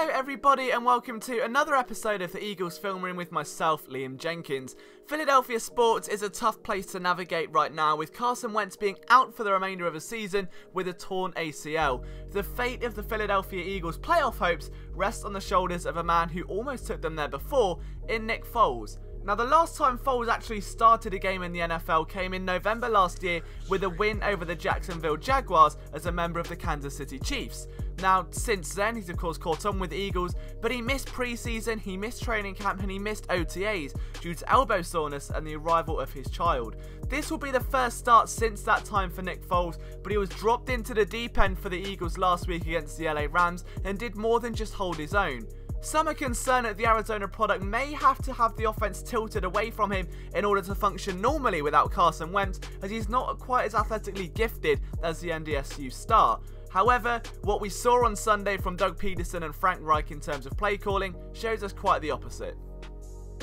Hello everybody and welcome to another episode of the Eagles Film Room with myself, Liam Jenkins. Philadelphia sports is a tough place to navigate right now, with Carson Wentz being out for the remainder of the season with a torn ACL. The fate of the Philadelphia Eagles' playoff hopes rests on the shoulders of a man who almost took them there before, in Nick Foles. Now, the last time Foles actually started a game in the NFL came in November last year with a win over the Jacksonville Jaguars as a member of the Kansas City Chiefs. Now, since then, he's of course caught on with the Eagles, but he missed preseason, he missed training camp, and he missed OTAs due to elbow soreness and the arrival of his child. This will be the first start since that time for Nick Foles, but he was dropped into the deep end for the Eagles last week against the LA Rams and did more than just hold his own. Some are concerned that the Arizona product may have to have the offense tilted away from him in order to function normally without Carson Wentz, as he's not quite as athletically gifted as the NDSU star. However, what we saw on Sunday from Doug Peterson and Frank Reich in terms of play calling shows us quite the opposite.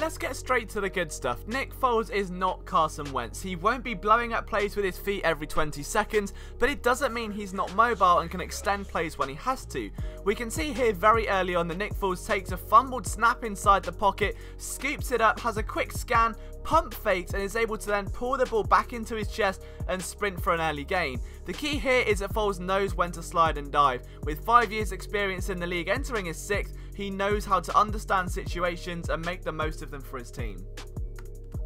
Let's get straight to the good stuff. Nick Foles is not Carson Wentz. He won't be blowing up plays with his feet every 20 seconds, but it doesn't mean he's not mobile and can extend plays when he has to. We can see here very early on that Nick Foles takes a fumbled snap inside the pocket, scoops it up, has a quick scan, pump fakes, and is able to then pull the ball back into his chest and sprint for an early gain. The key here is that Foles knows when to slide and dive. With 5 years experience in the league entering his 6th, he knows how to understand situations and make the most of them for his team.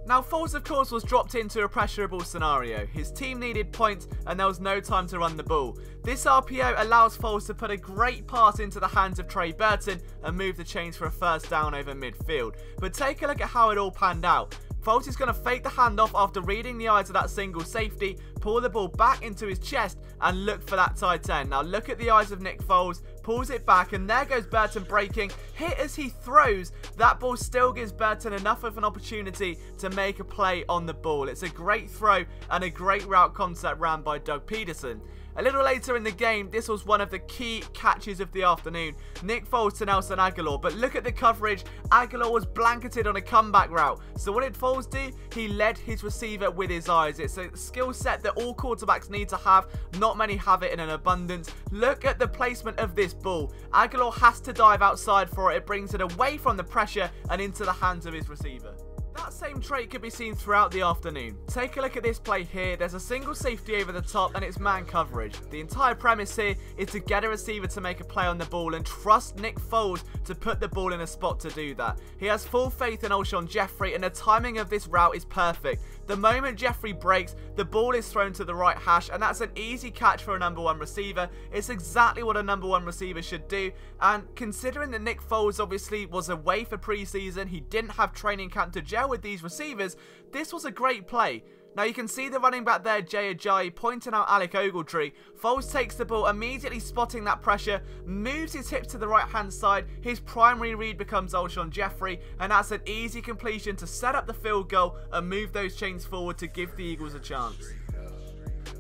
Now, Foles of course was dropped into a pressurable scenario. His team needed points and there was no time to run the ball. This RPO allows Foles to put a great pass into the hands of Trey Burton and move the chains for a first down over midfield. But take a look at how it all panned out. Foles is going to fake the handoff after reading the eyes of that single safety, pull the ball back into his chest and look for that tight end. Now look at the eyes of Nick Foles, pulls it back, and there goes Burton breaking. Hit as he throws, that ball still gives Burton enough of an opportunity to make a play on the ball. It's a great throw and a great route concept ran by Doug Peterson. A little later in the game, this was one of the key catches of the afternoon. Nick Foles to Nelson Agholor, but look at the coverage. Agholor was blanketed on a comeback route. So what did Foles do? He led his receiver with his eyes. It's a skill set that all quarterbacks need to have. Not many have it in an abundance. Look at the placement of this ball. Agholor has to dive outside for it. It brings it away from the pressure and into the hands of his receiver. That same trait could be seen throughout the afternoon. Take a look at this play here. There's a single safety over the top and it's man coverage. The entire premise here is to get a receiver to make a play on the ball and trust Nick Foles to put the ball in a spot to do that. He has full faith in Alshon Jeffrey and the timing of this route is perfect. The moment Jeffrey breaks, the ball is thrown to the right hash, and that's an easy catch for a number 1 receiver. It's exactly what a number 1 receiver should do, and considering that Nick Foles obviously was away for preseason, he didn't have training camp to gel with these receivers, this was a great play. Now you can see the running back there, Jay Ajayi, pointing out Alec Ogletree. Foles takes the ball, immediately spotting that pressure, moves his hips to the right hand side. His primary read becomes Alshon Jeffrey, and that's an easy completion to set up the field goal and move those chains forward to give the Eagles a chance.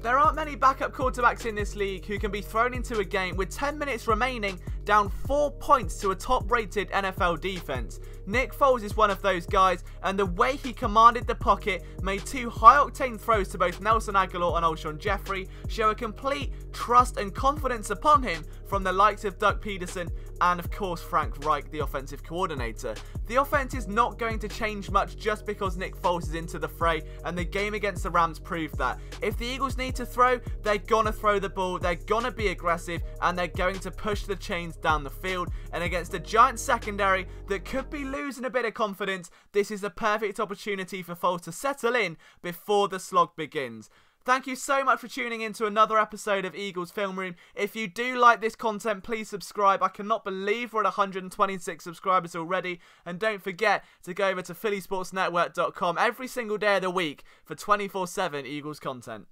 There aren't many backup quarterbacks in this league who can be thrown into a game with 10 minutes remaining down 4 points to a top-rated NFL defense. Nick Foles is one of those guys, and the way he commanded the pocket, made 2 high-octane throws to both Nelson Agholor and Alshon Jeffrey, show a complete trust and confidence upon him from the likes of Doug Peterson and of course Frank Reich, the offensive coordinator. The offense is not going to change much just because Nick Foles is into the fray, and the game against the Rams proved that. If the Eagles need to throw, they're gonna throw the ball, they're gonna be aggressive, and they're going to push the chains down the field. And against a giant secondary that could be losing a bit of confidence, this is a perfect opportunity for Foles to settle in before the slog begins. Thank you so much for tuning in to another episode of Eagles Film Room. If you do like this content, please subscribe. I cannot believe we're at 126 subscribers already. And don't forget to go over to phillysportsnetwork.com every single day of the week for 24/7 Eagles content.